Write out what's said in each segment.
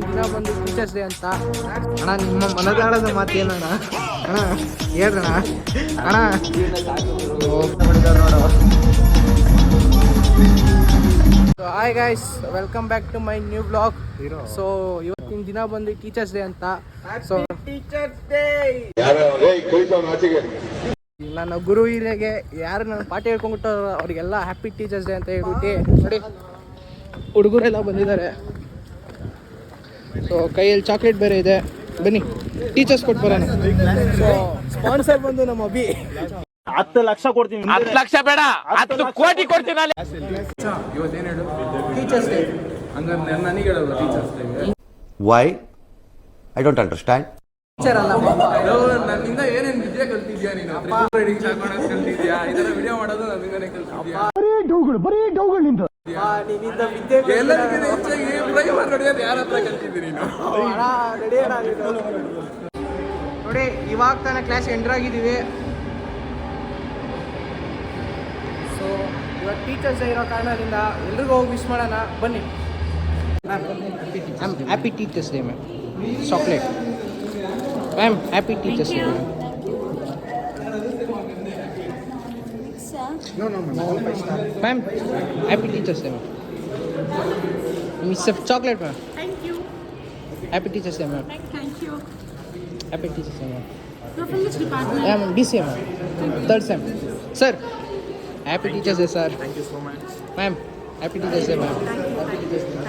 ದಿನ ಬಂದು teachers day ಅಂತ ಅಣ್ಣ. ನಿಮ್ಮ ಮನದಾಳದ ಮಾತೇನಣ್ಣ ಅಣ್ಣ ಹೇಳ್ರಣ್ಣ ಅಣ್ಣ. Hi guys, welcome back to my new blog. So ಇವತ್ತಿನ ದಿನ ಬಂದು ಟೀಚರ್ಸ್ ಡೇ ಅಂತ. ಸೊ ಟೀಚರ್ಸ್ ಡೇ ನನ್ನ ಗುರು ಹಿರಿಯರಿಗೆ ಯಾರು ನನ್ನ ಪಾಠ ಹೇಳ್ಕೊಂಡ್ಬಿಟ್ಟು ಅವ್ರಿಗೆಲ್ಲ ಹ್ಯಾಪಿ ಟೀಚರ್ಸ್ ಡೇ ಅಂತ ಹೇಳ್ಬಿಟ್ಟು ನೋಡಿ ಹುಡುಗರೆಲ್ಲ ಬಂದಿದ್ದಾರೆ. ಸೊ ಕೈಯಲ್ಲಿ ಚಾಕ್ಲೇಟ್ ಬೇರೆ ಇದೆ, ಬನ್ನಿ ಟೀಚರ್ಸ್ ಕೊಟ್ಟು ಬರೋಣ. ಸೊ ಸ್ಪಾನ್ಸರ್ ಬಂದು ನಮ್ಮ ಅಭಿ. 10 ಲಕ್ಷ ಕೊಡ್ತೀನಿ. 10 ಲಕ್ಷ ಬೇಡ, 10 ಕೋಟಿ ಕೊಡ್ತೀನಿ. ಇವತ್ತೇನು ಹೇಳು ಟೀಚರ್ಸ್ ಡೇ ಹಂಗಂದ್ರೆ ನನಗೆ ಹೇಳಲ್ಲ teachers day. Why I don't understand. Teacher ಅಲ್ಲ, ನನ್ನಿಂದ ಏನೇನು ವಿದ್ಯೆ ಕಲ್ತಿದ್ಯಾ ನೀನು? ರೈಡಿಂಗ್ ಸ್ಟಾರ್ಟ್ ಮಾಡೋದು ಕಲ್ತಿದ್ಯಾ? ಇದರ ವಿಡಿಯೋ ಮಾಡೋದು ನನ್ನಿಂದನೇ ಕಲ್ತಿದ್ಯಾ? ಬರೀ ಡೌಗಳು ನಿಂದು. ನಿನ್ನಿಂದ ವಿದ್ಯೆ ಎಲ್ಲರಿಗಿಂತ ಹೆಚ್ಚಾಗಿ ಡ್ರೈವರ್ ನಡೆಯೋದು ಯಾರ ಹತ್ರ ಕಲ್ತಿದ್ದಿ ನೀನು? ನೋಡಿ ಇವಾಗ ತಾನೇ ಕ್ಲಾಸ್ ಎಂಟರ್ ಆಗಿದ್ದೀವಿ. ಸೊ ಇವಾಗ ಟೀಚರ್ಸ್ ಡೇ ಇರೋ ಕಾರಣದಿಂದ ಎಲ್ರಿಗೂ ಹೋಗಿ ವಿಶ್ ಮಾಡೋಣ ಬನ್ನಿ. Happy teachers day ma'am. Chocolate ma'am, happy teachers day ma'am. Ma'am, happy Teachers Day, ma'am. Miss chocolate, ma'am. Thank you. Happy Teachers Day, ma'am. Thank you. Happy Teachers Day, ma'am. You're from which department? Yeah, ma'am. BCA, ma'am. Third sem. Sir, happy Teachers Day, sir. Thank you so much. Ma'am, happy Teachers Day, ma'am. Happy Teachers Day, ma'am.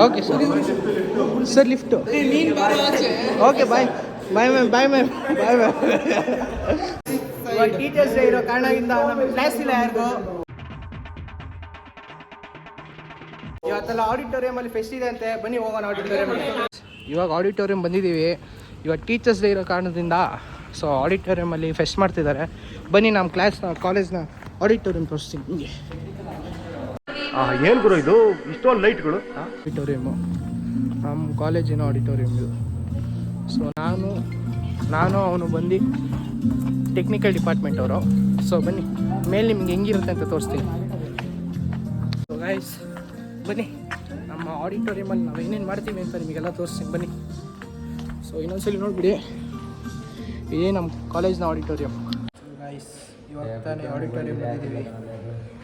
Okay, sir. Sir, lift. Okay, bye. Bye, ma'am. Bye, ma'am. Bye, ma'am. ಇವಾಗ teachers day ಇರೋ ಕಾರಣದಿಂದ ನಮ್ಮ class ಇಲ್ಲ ಯಾರಿಗೂ. ಇವತ್ತೆಲ್ಲ ಆಡಿಟೋರಿಯಮಲ್ಲಿ fest ಇದೆ ಅಂತೆ, ಬನ್ನಿ ಹೋಗೋಣ ಆಡಿಟೋರಿಯಮ್. ಇವಾಗ ಆಡಿಟೋರಿಯಂ ಬಂದಿದ್ದೀವಿ. ಇವಾಗ ಟೀಚರ್ಸ್ ಡೇ ಇರೋ ಕಾರಣದಿಂದ ಸೊ ಆಡಿಟೋರಿಯಮಲ್ಲಿ ಫೆಸ್ಟ್ ಮಾಡ್ತಿದ್ದಾರೆ. ಬನ್ನಿ ನಮ್ಮ ಕಾಲೇಜ್ನ ಆಡಿಟೋರಿಯಂ ತೋರಿಸ್ತೀನಿ ನಿಮಗೆ. ಏನು ಗುರು ಇದು ಇಷ್ಟೊಂದು ಲೈಟ್ಗಳು? ಆಡಿಟೋರಿಯಮ್ಮು ನಮ್ಮ ಕಾಲೇಜಿನ ಆಡಿಟೋರಿಯಂ ಇದು. ಸೊ ನಾನು ಅವನು ಬಂದು ಟೆಕ್ನಿಕಲ್ ಡಿಪಾರ್ಟ್ಮೆಂಟ್ ಅವರು. ಸೊ ಬನ್ನಿ ಮೇಲೆ ನಿಮ್ಗೆ ಹೆಂಗಿರುತ್ತೆ ಅಂತ ತೋರಿಸ್ತೀನಿ. ಸೊ ಗೈಸ್ ಬನ್ನಿ, ನಮ್ಮ ಆಡಿಟೋರಿಯಮಲ್ಲಿ ನಾವು ಏನೇನು ಮಾಡ್ತೀವಿ ಅಂತ ನಿಮಗೆಲ್ಲ ತೋರಿಸ್ತೀನಿ ಬನ್ನಿ. ಸೊ ಇನ್ನೊಂದ್ಸಲಿ ನೋಡಿಬಿಡಿ, ಇದೇ ನಮ್ಮ ಕಾಲೇಜ್ನ ಆಡಿಟೋರಿಯಂ. ಗೈಸ್ ಇವಾಗ ತಾನೇ ಆಡಿಟೋರಿಯಂ ಬಂದಿದ್ದೀವಿ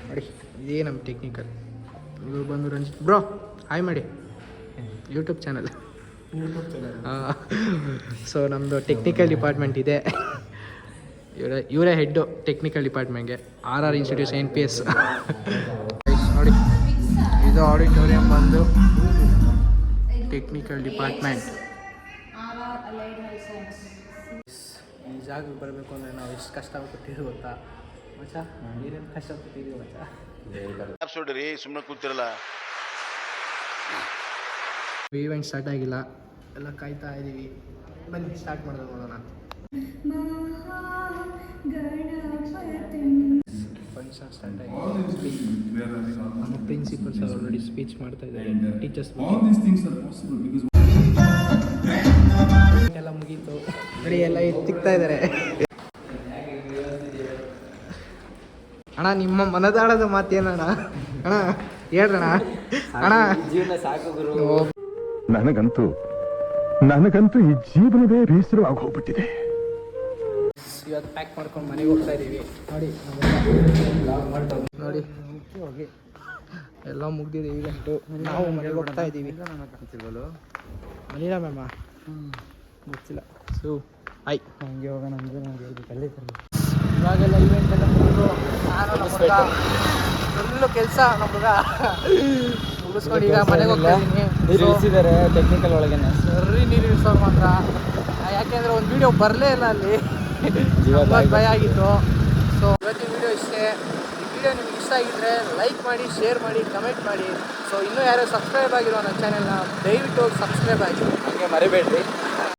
ನೋಡಿ. ಇದೇ ನಮ್ಮ ಟೆಕ್ನಿಕಲ್. ಇವರು ಬಂದು ರಂಜಿತ್ ಬ್ರೋ ಹಾಯ್ ಮಾಡಿ, ಯೂಟ್ಯೂಬ್ ಚಾನಲ್. ಸೊ ನಮ್ಮದು ಟೆಕ್ನಿಕಲ್ ಡಿಪಾರ್ಟ್ಮೆಂಟ್ ಇದೆ. ಇವರೇ ಹೆಡ್ಡು ಟೆಕ್ನಿಕಲ್ ಡಿಪಾರ್ಟ್ಮೆಂಟ್ಗೆ. RR ಇನ್ಸ್ಟಿಟ್ಯೂಟ್ NPS ನೋಡಿ. ಇದು ಆಡಿಟೋರಿಯಂ ಬಂದು ಟೆಕ್ನಿಕಲ್ ಡಿಪಾರ್ಟ್ಮೆಂಟ್. ಈ ಜಾಗಕ್ಕೆ ಬರಬೇಕು ಅಂದರೆ ನಾವು ಎಷ್ಟು ಕಷ್ಟಪಟ್ಟಿದ್ದೀವಿ ಗೊತ್ತಾ ಮಚ್ಚಾ? ನೀರೇನು ಕಷ್ಟಪಟ್ಟಿದ್ದೀವಿ ಮಚ್ಚಾ? ಸುಮ್ಮನೆ ಕೂತಿರಲ್ಲ. ಈವೆಂಟ್ ಸ್ಟಾರ್ಟ್ ಆಗಿಲ್ಲ, ಎಲ್ಲ ಕಾಯ್ತಾ ಇದ್ದೀವಿ. ಬನ್ನಿ ಸ್ಟಾರ್ಟ್ ಮಾಡೋದು ನೋಡೋಣ. ಫಂಕ್ಷನ್ ಸ್ಟಾರ್ಟ್ ಆಗಿದೆ. ನಮ್ಮ ಪ್ರಿನ್ಸಿಪಲ್ಸ್ ಆಲ್ರೆಡಿ ಸ್ಪೀಚ್ ಮಾಡ್ತಾ ಇದ್ದಾರೆ. ಟೀಚರ್ಸ್ ಎಲ್ಲ ಮುಗೀತು ನೋಡಿ, ಎಲ್ಲ ಎತ್ತಿಕ್ತಾ ಇದ್ದಾರೆ. ಅಣ್ಣ ನಿಮ್ಮ ಮನದಾಳದ ಮಾತೇನಣ್ಣ ಅಣ್ಣ ಹೇಳ್ರಣ್ಣ ಅಣ್ಣ. ಜೀವನ ಸಾಕು ಗುರು. ನನಗಂತೂ ಈ ಜೀವನವೇ ಬೇಸರವಾಗಿ ಹೋಗ್ಬಿಟ್ಟಿದೆ. ಇವತ್ತು ಪ್ಯಾಕ್ ಮಾಡ್ಕೊಂಡು ಮನೆಗೆ ಹೋಗ್ತಾ ಇದ್ದೀವಿ ನೋಡಿ. ನೋಡಿ ಎಲ್ಲ ಮುಗ್ದಿದೆ ಈಗಂತೂ. ನಾವು ಮನೆಗೆ ಹೋಗ್ತಾ ಇದ್ದೀವಿ. ಮನಿಲ್ಲ ಮ್ಯಾಮ ಗೊತ್ತಿಲ್ಲ. ಸೊ ಆಯ್ ಹಂಗೆ ಹೋಗೋಣ. ಇವಾಗೆಲ್ಲ ಇವೆಂಟ್ ಎಲ್ಲ ಮುಗಿದು ಫುಲ್ಲು ಕೆಲಸ ನಮ್ಗೆ ಮುಗಿಸ್ಕೊಂಡು ಈಗ ಮನೆಗೆ ಹೋಗ್ತಾ ಇದ್ದೀನಿ. ಇಳಿಸಿದ್ದಾರೆ ಟೆಕ್ನಿಕಲ್ ಒಳಗೆ. ಸರಿ ನೀರು ಇಳಿಸೋರು ಮಾತ್ರ, ಯಾಕೆಂದರೆ ಒಂದು ವೀಡಿಯೋ ಬರಲೇ ಇಲ್ಲ ಅಲ್ಲಿ. ಭಯ ಆಗಿತ್ತು. ಸೊ ಇವತ್ತಿನ ವೀಡಿಯೋ ಇಷ್ಟೇ. ಈ ವಿಡಿಯೋ ನಿಮ್ಗೆ ಇಷ್ಟ ಆಗಿದ್ದರೆ ಲೈಕ್ ಮಾಡಿ, ಶೇರ್ ಮಾಡಿ, ಕಮೆಂಟ್ ಮಾಡಿ. ಸೊ ಇನ್ನೂ ಯಾರು ಸಬ್ಸ್ಕ್ರೈಬ್ ಆಗಿರೋ ನನ್ನ ಚಾನೆಲ್ನ ದಯವಿಟ್ಟು ಸಬ್ಸ್ಕ್ರೈಬ್ ಆಗಿ ಹಾಗೆ ಮರಿಬೇಡ್ರಿ.